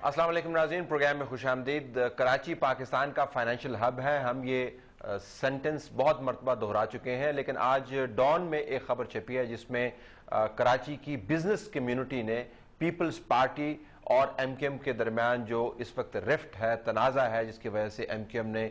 السلام علیکم ناظرین، پروگرام میں خوش آمدید۔ کراچی پاکستان کا فائنینشیل ہب ہے، ہم یہ سینٹنس بہت مرتبہ دہرا چکے ہیں، لیکن آج ڈان میں ایک خبر چھپی ہے جس میں کراچی کی بزنس کمیونٹی نے پیپلز پارٹی اور ایم کیو ایم کے درمیان جو اس وقت رفٹ ہے، تنازع ہے، جس کی وجہ سے ایم کیو ایم نے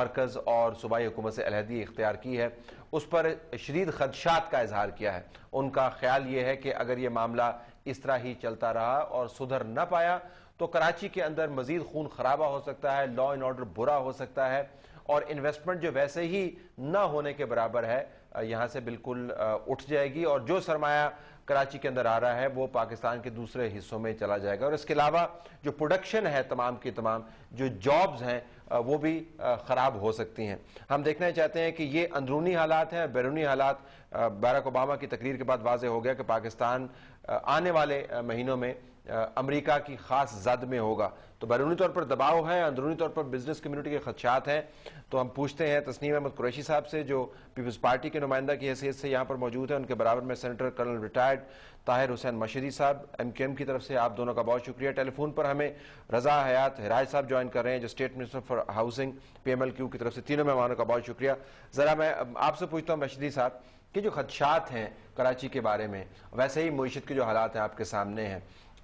مرکز اور صوبائی حکومت سے علیحدگی اختیار کی ہے، اس پر شدید خدشات کا اظہار کیا ہے۔ ان کا خیال یہ ہے کہ اگر یہ معاملہ اس طرح ہی چلتا رہا اور سدھر نہ پایا تو کراچی کے اندر مزید خون خرابہ ہو سکتا ہے، لا اینڈ آرڈر برا ہو سکتا ہے، اور انویسٹمنٹ جو ویسے ہی نہ ہونے کے برابر ہے یہاں سے بالکل اٹھ جائے گی، اور جو سرمایہ کراچی کے اندر آ رہا ہے وہ پاکستان کے دوسرے حصوں میں چلا جائے گا، اور اس کے علاوہ جو پروڈکشن ہے تمام کی تمام جو جابز ہیں وہ بھی خراب ہو سکتی ہیں۔ ہم دیکھنا چاہتے ہیں کہ یہ اندرونی حالات ہیں، بیرونی حالات باراک اوباما کی تقریر کے بعد واضح ہو گیا کہ پاکستان آنے والے مہینوں میں امریکہ کی خاص زد میں ہوگا، تو بیرونی طور پر دباؤ ہے، اندرونی طور پر بزنس کمیونٹی کے خدشات ہیں۔ تو ہم پوچھتے ہیں تسنیم احمد قریشی صاحب سے جو پیپلز پارٹی کے نمائندہ کی حیثیت سے یہاں پر موجود ہیں، ان کے برابر میں سینیٹر کرنل ریٹائرڈ طاہر حسین مشہدی صاحب ایم کیو ایم کی طرف سے، آپ دونوں کا بہت شکریہ۔ ٹیلی فون پر ہمیں رضا حیات ہراج صاحب جوائن کر رہے ہیں جو state minister for housing P M L Q کی طرف سے، تینوں مہمانوں کا بہت شکریہ۔ ذرا میں آپ سے پوچھتا ہوں مشہدی صاحب کہ جو خدشات ہیں کراچی کے بارے میں، ویسے ہی معیشت کے جو حالات ہیں آپ کے سامنے ہیں،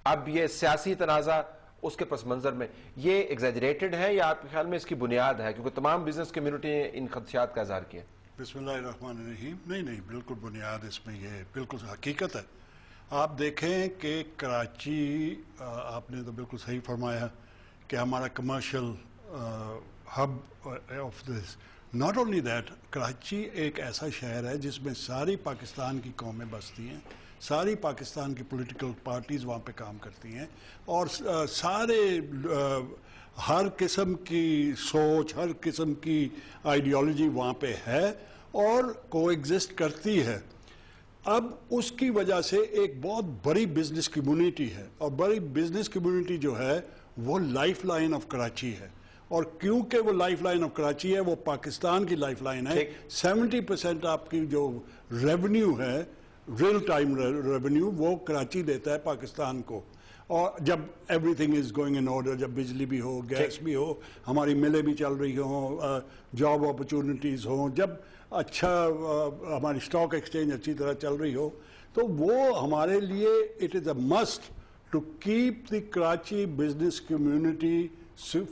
اب یہ سیاسی تنازع اس کے پس منظر میں یہ ایگزیجریٹڈ ہے یا آپ کے خیال میں اس کی بنیاد ہے، کیونکہ تمام بزنس کمیونٹی نے ان خدشات کا اظہار کیا؟ بسم اللہ الرحمن الرحیم۔ نہیں بالکل بنیاد اس میں یہ بالکل حقیقت ہے۔ آپ دیکھیں کہ کراچی، آپ نے تو بالکل صحیح فرمایا کہ ہمارا commercial hub of this, not only that, Karachi ایک ایسا شہر ہے جس میں ساری پاکستان کی قومیں بستی ہیں، ساری پاکستان کی پولیٹیکل پارٹیز وہاں پہ کام کرتی ہیں، اور سارے ہر قسم کی سوچ، ہر قسم کی آئیڈیالوجی وہاں پہ ہے اور کو ایگزسٹ کرتی ہے۔ اب اس کی وجہ سے ایک بہت بڑی بزنس کمیونٹی ہے، اور بڑی بزنس کمیونٹی جو ہے وہ لائف لائن آف کراچی ہے، اور کیونکہ وہ لائف لائن آف کراچی ہے، وہ پاکستان کی لائف لائن ہے۔ 70% آپ کی جو ریونیو ہے، ریل ٹائم ریونیو، وہ کراچی دیتا ہے پاکستان کو، اور جب every thing is going in order, جب بجلی بھی ہو، گیس بھی ہو، ہماری ملیں بھی چل رہی ہوں، جاب اپرچونٹیز ہوں، جب اچھا ہماری اسٹاک ایکسچینج اچھی طرح چل رہی ہو، تو وہ ہمارے لیے it is a must to keep the Karachi business community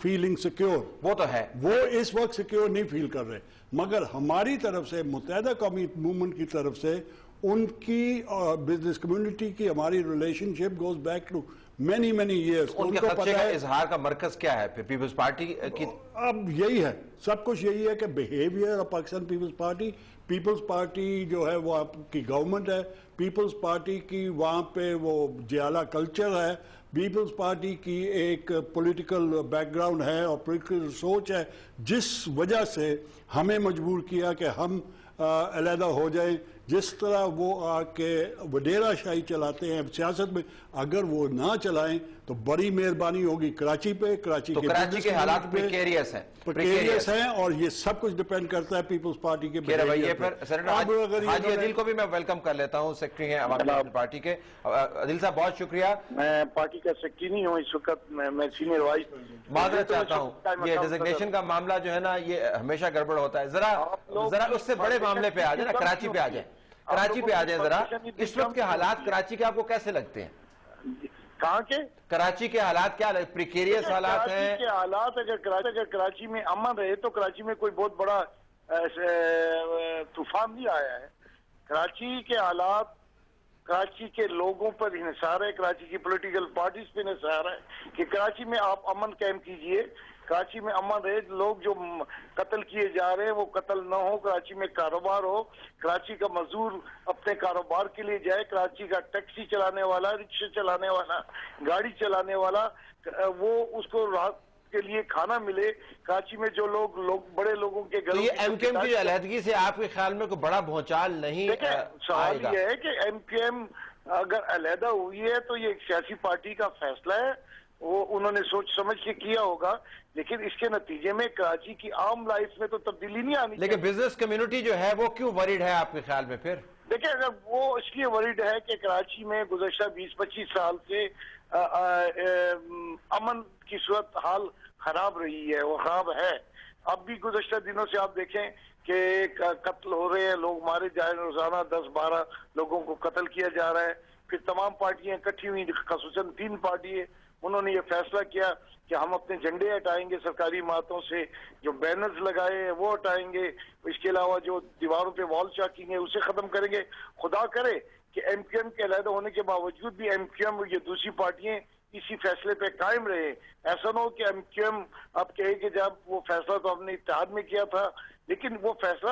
feeling secure. وہ تو ہے، وہ اس وقت سیکیور نہیں فیل کر رہے، مگر ہماری طرف سے، متحدہ قومی موومنٹ کی طرف سے، ان کی بزنس کمیونٹی کی ہماری relationship goes back to many years. ان کے خدشے کا اظہار کا مرکز کیا ہے پھر پیپلز پارٹی کی؟ اب یہی ہے، سب کچھ یہی ہے کہ بیہیویئر آف پاکستان پیپلز پارٹی جو ہے وہ آپ کی گورنمنٹ ہے، پیپلز پارٹی کی وہاں پہ وہ جیالہ کلچر ہے، پیپلز پارٹی کی ایک پولیٹیکل بیک گراؤنڈ ہے اور پولیٹیکل سوچ ہے، جس وجہ سے ہمیں مجبور کیا کہ ہم علیحدہ ہو جائیں۔ جس طرح وہ آ کے وڈیرہ شاہی چلاتے ہیں سیاست میں، اگر وہ نہ چلائیں تو بڑی مہربانی ہوگی کراچی پہ، کراچی کے حالات پریکیریس ہیں، اور یہ سب کچھ ڈیپینڈ کرتا ہے پیپلز پارٹی کے رویے پر۔ حاجی عدیل کو بھی میں ویلکم کر لیتا ہوں، سیکرٹری ہیں عوامی نیشنل پارٹی کے۔ عدیل صاحب بہت شکریہ۔ میں پارٹی کا سیکرٹری نہیں ہوں اس وقت، میں سینئر وائس معذرت چاہتا ہوں، یہ ڈیزگنیشن کا معاملہ جو ہے نا یہ ہمیشہ گڑبڑ ہوتا ہے۔ ذرا اس سے بڑے معاملے پہ آ جائیں نا، کراچی پہ آ جائیں، کراچی پہ آ جائیں ذرا۔ اس وقت کے حالات کراچی کے آپ کو کیسے لگتے ہیں؟ کہاں کے؟ کراچی کے حالات کیا پریکیریس حالات ہیں؟ کراچی کے حالات اگر کراچی میں امن رہے تو کراچی میں کوئی بہت بڑا طوفان نہیں آیا ہے۔ کراچی کے حالات کراچی کے لوگوں پر انحصار ہے، کراچی کی پولیٹیکل پارٹیز پہ انحصار ہے کہ کراچی میں آپ امن قائم کیجئے، کراچی میں امن رہے، لوگ جو قتل کیے جا رہے ہیں وہ قتل نہ ہو، کراچی میں کاروبار ہو، کراچی کا مزدور اپنے کاروبار کے لیے جائے، کراچی کا ٹیکسی چلانے والا، رکشے چلانے والا، گاڑی چلانے والا، وہ اس کو راحت کے لیے کھانا ملے، کراچی میں جو لوگ بڑے لوگوں کے گھروں یہ ایم کیو ایم کی علیحدگی سے آپ کے خیال میں کوئی بڑا بھونچال نہیں آئے گا؟ سوال یہ ہے کہ ایم کیو ایم اگر علیحدہ ہوئی ہے تو یہ ایک سیاسی پارٹی کا فیصلہ ہے، وہ انہوں نے سوچ سمجھ کے کیا ہوگا، لیکن اس کے نتیجے میں کراچی کی عام لائف میں تو تبدیلی نہیں آنی۔ لیکن بزنس کمیونٹی جو ہے وہ کیوں وریڈ ہے آپ کے خیال میں پھر؟ دیکھیں اگر وہ اس لیے وریڈ ہے کہ کراچی میں گزشتہ 20-25 سال سے امن کی صورت حال خراب رہی ہے، وہ خراب ہے. اب بھی گزشتہ دنوں سے آپ دیکھیں کہ قتل ہو رہے ہیں، لوگ مارے جا رہے ہیں، روزانہ 10-12 لوگوں کو قتل کیا جا رہا ہے. پھر تمام پارٹیاں اکٹھی ہوئی، خصوصاً 3 پارٹیاں، انہوں نے یہ فیصلہ کیا کہ ہم اپنے جھنڈے ہٹائیں گے سرکاری عمارتوں سے، جو بینرز لگائے ہیں وہ ہٹائیں گے، اس کے علاوہ جو دیواروں پہ وال چاکنگ ہے اسے ختم کریں گے. خدا کرے کہ ایم کیو ایم کے علیحدہ ہونے کے باوجود بھی ایم کیو ایم یہ دوسری پارٹیاں اسی فیصلے پہ قائم رہے. ایسا نہ ہو کہ ایم کیو ایم اب کہے کہ جب وہ فیصلہ تو ہم نے اتحاد میں کیا تھا، لیکن وہ فیصلہ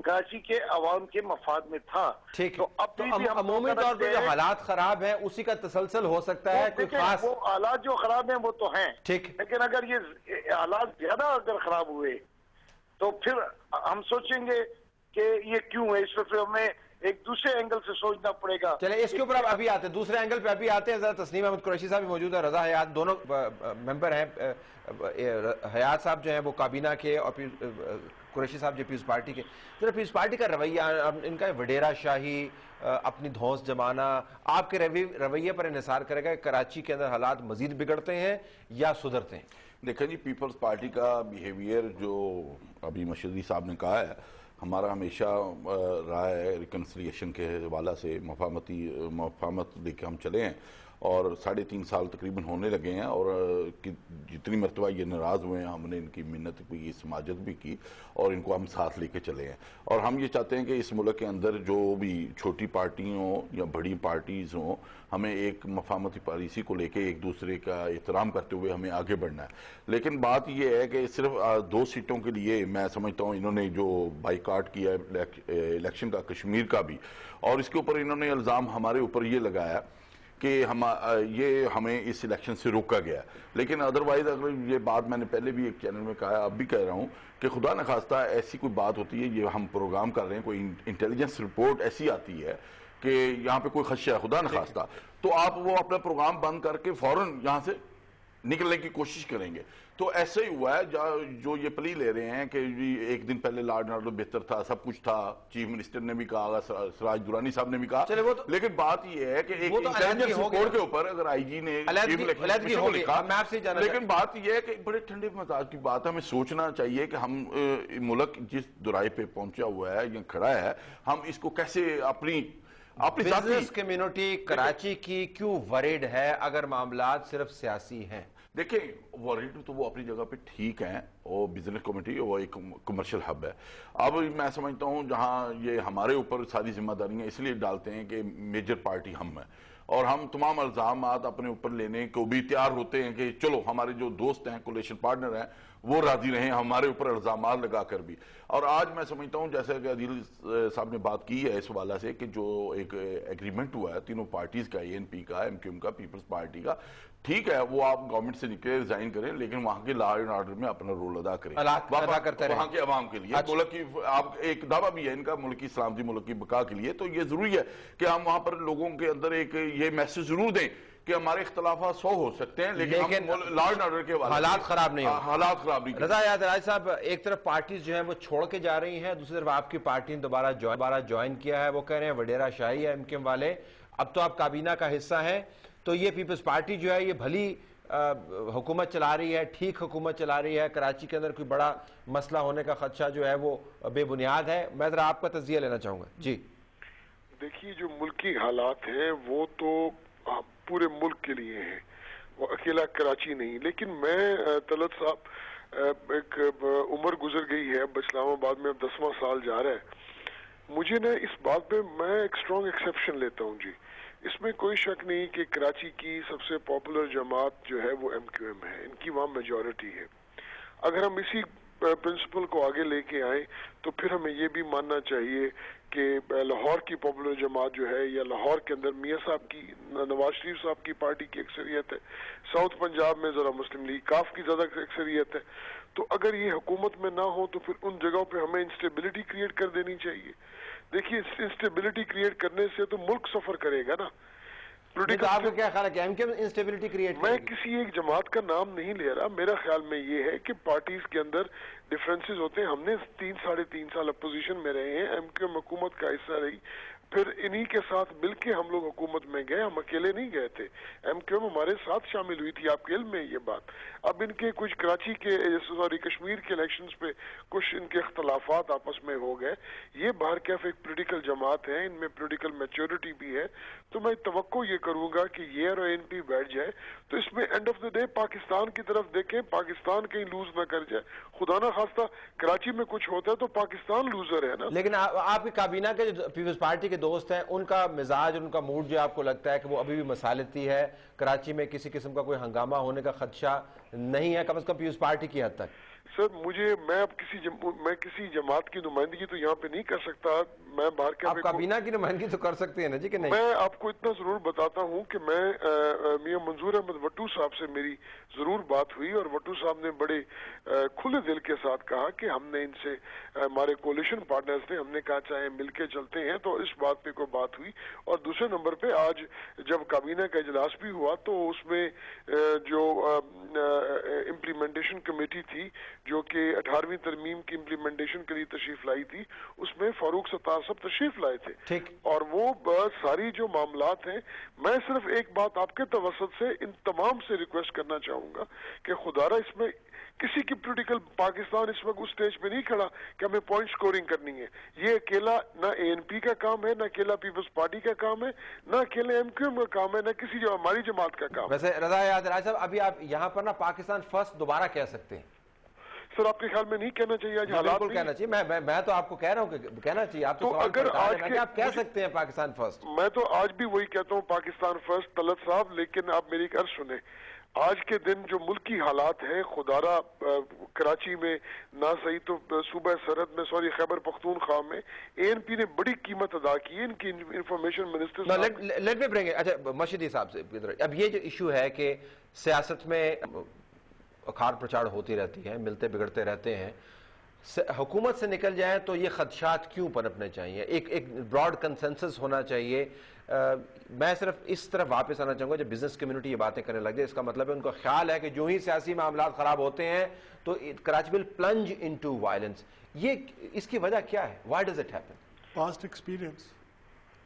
کراچی کے عوام کے مفاد میں تھا. ٹھیک ہے، تو اب تو بھی ہم عمومی طور پہ جو حالات خراب ہیں اسی کا تسلسل ہو سکتا ہے کوئی خاص. وہ حالات جو خراب ہیں وہ تو ہیں، ٹھیک. لیکن اگر یہ حالات زیادہ اگر خراب ہوئے تو پھر ہم سوچیں گے کہ یہ کیوں ہے. اس پہ پھر ہمیں ایک دوسرے اینگل سے سوچنا پڑے گا. چلے اس کے اوپر اب ابھی آتے ہیں، دوسرے اینگل پہ ابھی آتے ہیں. ذرا تسنیم احمد قریشی صاحب بھی موجود ہے، رضا حیات، دونوں ممبر ہیں. حیات صاحب جو ہیں وہ کابینہ کے اور قریشی صاحب جو پیپلز پارٹی کے. ذرا پیپلز پارٹی کا رویہ، ان کا وڈیرا شاہی، اپنی دھونس جمانا، آپ کے رویے پر انحصار کرے گا کہ کراچی کے اندر حالات مزید بگڑتے ہیں یا سدھرتے ہیں؟ دیکھیں جی، پیپلز پارٹی کا بیہیویئر جو ابھی مشرفی صاحب نے کہا ہے، ہمارا ہمیشہ رہا ہے ریکنسلیشن کے حوالہ سے مفاہمت لے کے ہم چلے ہیں، اور 3.5 سال تقریباً ہونے لگے ہیں، اور جتنی مرتبہ یہ ناراض ہوئے ہیں ہم نے ان کی منت بھی کی، سماجت بھی کی، اور ان کو ہم ساتھ لے کے چلے ہیں. اور ہم یہ چاہتے ہیں کہ اس ملک کے اندر جو بھی چھوٹی پارٹیاں ہوں یا بڑی پارٹیز ہوں، ہمیں ایک مفاہمتی پالیسی کو لے کے ایک دوسرے کا احترام کرتے ہوئے ہمیں آگے بڑھنا ہے. لیکن بات یہ ہے کہ صرف 2 سیٹوں کے لیے میں سمجھتا ہوں انہوں نے جو بائیکاٹ کیا ہے الیکشن کا، کشمیر کا بھی، اور اس کے اوپر انہوں نے الزام ہمارے اوپر یہ لگایا کہ یہ ہمیں اس الیکشن سے روکا گیا. لیکن ادروائز اگر یہ بات میں نے پہلے بھی ایک چینل میں کہا ہے، اب بھی کہہ رہا ہوں کہ خدا نخواستہ ایسی کوئی بات ہوتی ہے، یہ ہم پروگرام کر رہے ہیں، کوئی انٹیلیجنس رپورٹ ایسی آتی ہے کہ یہاں پہ کوئی خدشہ ہے خدا نخواستہ، تو آپ وہ اپنا پروگرام بند کر کے فوراً یہاں سے نکلنے کی کوشش کریں گے. تو ایسے ہی ہوا ہے جو یہ پلی لے رہے ہیں کہ ایک دن پہلے لاڈ آرڈر بہتر تھا، سب کچھ تھا، چیف منسٹر نے بھی کہا، سراج درانی صاحب نے بھی کہا. لیکن بات یہ ہے کہ ایک انٹیلیجنس رپورٹ کے اوپر اگر آئی جی نے لکھا، لیکن بات یہ ہے کہ بڑے ٹھنڈے مزاج کی بات ہے. ہمیں سوچنا چاہیے کہ ہم ملک جس درائی پہ پہنچا ہوا ہے یا کھڑا ہے، ہم اس کو کیسے اپنی بزنس کمیونٹی کراچی کی کیوں وریڈ ہے اگر معاملات صرف سیاسی ہیں؟ دیکھیں وریڈ تو وہ اپنی جگہ پہ ٹھیک ہیں، وہ بزنس کمیونٹی وہ ایک کمرشل ہب ہے. اب میں سمجھتا ہوں جہاں یہ ہمارے اوپر ساری ذمہ داریاں اس لیے ڈالتے ہیں کہ میجر پارٹی ہم ہیں، اور ہم تمام الزامات اپنے اوپر لینے کو بھی تیار ہوتے ہیں کہ چلو ہمارے جو دوست ہیں، کولیشن پارٹنر ہیں، وہ راضی رہیں ہمارے اوپر الزامات لگا کر بھی. اور آج میں سمجھتا ہوں جیسا کہ عدیل صاحب نے بات کی ہے اس حوالہ سے کہ جو ایک ایگریمنٹ ہوا ہے تینوں پارٹیز کا، اے این پی کا، ایم کیو ایم کا، پیپلز پارٹی کا، ٹھیک ہے وہ آپ گورنمنٹ سے نکلے ریزائن کریں، لیکن وہاں کے لا اینڈ آرڈر میں اپنا رول ادا کریں وہاں کے عوام کے لیے. ملک کی آپ ایک دعویٰ بھی ہے ان کا ملک کی سلامتی، ملک کی بقا کے لیے، تو یہ ضروری ہے کہ ہم وہاں پر لوگوں کے اندر ایک یہ میسج ضرور دیں کہ ہمارے اختلافات 100 ہو سکتے ہیں، لیکن لا اینڈ آرڈر کے حالات خراب نہیں ہوں. حالات خراب نہیں. رضا حیات راج صاحب، ایک طرف پارٹیز جو ہیں وہ چھوڑ کے جا رہی ہیں، دوسری طرف آپ کی پارٹی نے دوبارہ جوائن کیا ہے. وہ کہہ رہے ہیں وڈیرا شاہی ہے ایم کیو ایم والے، اب تو آپ کابینہ کا حصہ ہیں، تو یہ پیپلز پارٹی جو ہے یہ بھلی حکومت چلا رہی ہے، ٹھیک حکومت چلا رہی ہے، کراچی کے اندر کوئی بڑا مسئلہ ہونے کا خدشہ جو ہے وہ بے بنیاد ہے. میں ذرا آپ کا تجزیہ لینا چاہوں گا. جی دیکھیے، جو ملکی حالات ہیں وہ تو پورے ملک کے لیے ہیں، وہ اکیلا کراچی نہیں. لیکن میں طلعت صاحب ایک عمر گزر گئی ہے، اب اسلام آباد میں اب 10واں سال جا رہا ہے. مجھے نا اس بات پہ میں ایک اسٹرانگ ایکسیپشن لیتا ہوں جی. اس میں کوئی شک نہیں کہ کراچی کی سب سے پاپولر جماعت جو ہے وہ ایم کیو ایم ہے، ان کی وہاں میجورٹی ہے. اگر ہم اسی پرنسپل کو آگے لے کے آئیں تو پھر ہمیں یہ بھی ماننا چاہیے کہ لاہور کی پاپولر جماعت جو ہے، یا لاہور کے اندر میاں صاحب کی، نواز شریف صاحب کی پارٹی کی اکثریت ہے، ساؤتھ پنجاب میں ذرا مسلم لیگ کاف کی زیادہ اکثریت ہے. تو اگر یہ حکومت میں نہ ہو تو پھر ان جگہوں پہ ہمیں انسٹیبلٹی کریٹ کر دینی چاہیے. دیکھیے، انسٹیبلٹی کریٹ کرنے سے تو ملک سفر کرے گا نا. آپ کا کیا خیال ہے کہ M Q M instability create میں کسی ایک جماعت کا نام نہیں لے رہا، میرا خیال میں یہ ہے کہ پارٹیز کے اندر ڈفرینسز ہوتے ہیں. ہم نے 3 ساڑھے 3 سال اپوزیشن میں رہے ہیں، ایم کیو ایم حکومت کا حصہ رہی. پھر انہی کے ساتھ مل کے ہم لوگ حکومت میں گئے, ہم اکیلے نہیں گئے تھے, ایم کیو ایم ہمارے ساتھ شامل ہوئی تھی, آپ کے علم میں یہ بات. اب ان کے کچھ کراچی کے کشمیر کے الیکشنز پہ کچھ ان کے اختلافات آپس میں ہو گئے. یہ باہر کیف ایک پولیٹیکل جماعت ہے, ان میں پولیٹیکل میچورٹی بھی ہے, تو میں توقع یہ کروں گا کہ یہ اور این پی بیٹھ جائے تو اس میں and of the day Pakistan کی طرف دیکھیں, پاکستان کہیں لوز نہ کر جائے. خدا نہ خواستہ کراچی میں کچھ ہوتا ہے تو پاکستان لوزر ہے نا. لیکن آپ کی کابینہ کے جو پیپلز پارٹی کے دوست ہیں, ان کا مزاج, ان کا موڈ جو آپ کو لگتا ہے کہ وہ ابھی بھی مسالتی ہے, کراچی میں کسی قسم کا کوئی ہنگامہ ہونے کا خدشہ نہیں ہے کم از کم پیپلز پارٹی کی حد تک؟ سر میں اب کسی جماعت کی نمائندگی تو یہاں پہ نہیں کر سکتا. میں باہر کے آپ کابینہ کی نمائندگی تو کر سکتے ہیں نا جی کہ نہیں؟ میں آپ کو اتنا ضرور بتاتا ہوں کہ میں میاں منظور احمد وٹو صاحب سے میری ضرور بات ہوئی, اور وٹو صاحب نے بڑے کھلے دل کے ساتھ کہا کہ ہم نے ان سے, ہمارے کولیشن پارٹنرز نے, ہم نے کہا چاہے مل کے چلتے ہیں, تو اس بات پہ کوئی بات ہوئی. اور دوسرے نمبر پہ آج جب کابینہ کا اجلاس بھی ہوا تو اس میں جو امپلیمنٹیشن کمیٹی تھی جو کہ 18ویں ترمیم کی امپلیمنٹیشن کے لیے تشریف لائی تھی, اس میں فاروق ستار صاحب تشریف لائے تھے. اور وہ ساری جو معاملات ہیں, میں صرف ایک بات آپ کے توسط سے ان تمام سے ریکویسٹ کرنا چاہوں گا کہ خدا را اس میں کسی کی پولیٹیکل, پاکستان اس وقت اس سٹیج پہ نہیں کھڑا کہ ہمیں پوائنٹ سکورنگ کرنی ہے. یہ اکیلا نہ اے این پی کا کام ہے, نہ اکیلا پیپلز پارٹی کا کام ہے, نہ اکیلے ایم کیو ایم کا کام ہے, نہ کسی جو ہماری جماعت کا کام ہے. ویسے رضا یاد راج صاحب, ابھی آپ یہاں پر نا پاکستان فرسٹ دوبارہ کہہ سکتے ہیں؟ سر آپ کے خیال میں نہیں کہنا چاہیے, آج حالات بالکل کہنا چاہیے. میں تو آپ کو کہہ رہا ہوں کہ کہنا چاہیے. آپ تو اگر آج آپ کہہ سکتے ہیں پاکستان فرسٹ. میں تو آج بھی وہی کہتا ہوں پاکستان فرسٹ طلعت صاحب, لیکن آپ میری ایک عرض سنیں. آج کے دن جو ملکی حالات ہیں, خدارہ کراچی میں نہ صحیح تو صوبہ سرحد میں, سوری خیبر پختونخوا میں اے این پی نے بڑی قیمت ادا کی ہے. ان کی انفارمیشن منسٹر لیٹ می برنگ, اچھا مشہدی صاحب سے, اب یہ جو ایشو ہے کہ سیاست میں اکھاڑ پرچاڑ ہوتی رہتی ہے, ملتے بگڑتے رہتے ہیں, حکومت سے نکل جائیں تو یہ خدشات کیوں پنپنے چاہیے؟ ایک براڈ کنسنسس ہونا چاہیے. میں صرف اس طرف واپس آنا چاہوں گا, جب بزنس کمیونٹی یہ باتیں کرنے لگ جائے, اس کا مطلب ہے ان کا خیال ہے کہ جو ہی سیاسی معاملات خراب ہوتے ہیں تو کراچی ول پلنج انٹو وائلنس. اس کی وجہ کیا ہے؟ Why does it happen? Past experience.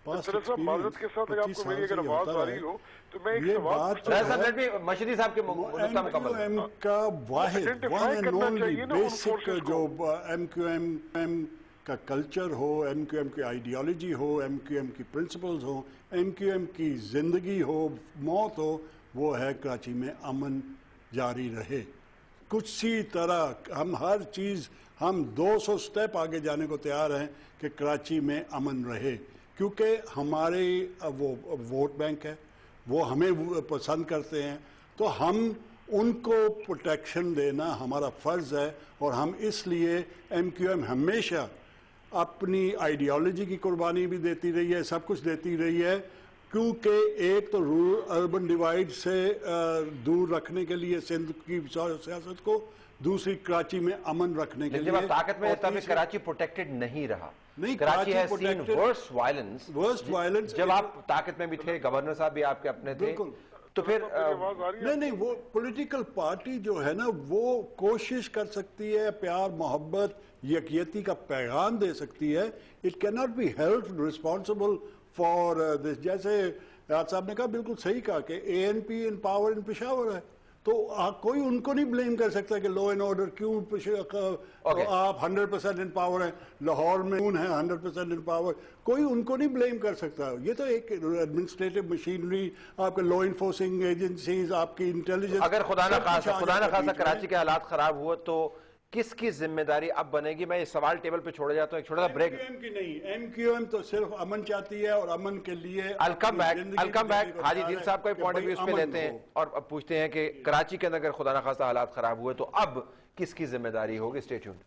معذرت کے ساتھ اگر آپ کو میری اگر آواز آ رہی ہو تو میں ایک سوال مشہدی صاحب کے مکمل کا واحد ون اینڈ اونلی بیسک جو ایم کیو ایم کا کلچر ہو, ایم کیو ایم کی آئیڈیالوجی ہو, ایم کیو ایم کی پرنسپلز ہو, ایم کیو ایم کی زندگی ہو, موت ہو, وہ ہے کراچی میں امن جاری رہے. کسی طرح ہم ہر چیز, ہم 200 سٹیپ آگے جانے کو تیار ہیں کہ کراچی میں امن رہے, کیونکہ ہمارے وہ ووٹ بینک ہے, وہ ہمیں پسند کرتے ہیں, تو ہم ان کو پروٹیکشن دینا ہمارا فرض ہے. اور ہم اس لیے ایم کیو ایم ہمیشہ اپنی آئیڈیالوجی کی قربانی بھی دیتی رہی ہے, سب کچھ دیتی رہی ہے, کیونکہ ایک تو رورل اربن ڈیوائیڈ سے دور رکھنے کے لیے سندھ کی سیاست کو, دوسری کراچی میں امن رکھنے کے لیے. جب آپ طاقت میں تب کراچی پروٹیکٹڈ نہیں رہا. کراچی ہے سین ورسٹ وائلنس. جب آپ طاقت میں بھی تھے, گورنر صاحب بھی آپ کے اپنے تھے, تو پھر نہیں, وہ پولیٹیکل پارٹی جو ہے نا وہ کوشش کر سکتی ہے, پیار محبت یکیتی کا پیغام دے سکتی ہے. It can not be held responsible for this. جیسے یاد صاحب نے کہا, بالکل صحیح کہا کہ A N P in power in Peshawar ہے, تو کوئی ان کو نہیں بلیم کر سکتا کہ لو اینڈ آرڈر کیوں آپ 100% ان پاور ہیں, لاہور میں کون ہے 100% ان پاور, کوئی ان کو نہیں بلیم کر سکتا. یہ تو ایک ایڈمنسٹریٹو مشینری, آپ کے لا انفورسنگ ایجنسیز, آپ کی انٹیلیجنس. اگر خدا نہ خواستہ کراچی کے حالات خراب ہوئے تو کس کی ذمہ داری اب بنے گی؟ میں یہ سوال ٹیبل پہ چھوڑے جاتا ہوں, ایک چھوٹا سا بریک. ایم کیو ایم کی نہیں, ایم کیو ایم تو صرف امن چاہتی ہے, اور امن کے لیے الکم بیک حاجی دین صاحب کا پوائنٹ آف ویو اس پہ لیتے ہیں, اور اب پوچھتے ہیں کہ کراچی کے اندر اگر خدا نہ خواستہ حالات خراب ہوئے تو اب کس کی ذمہ داری ہوگی؟ Stay tuned.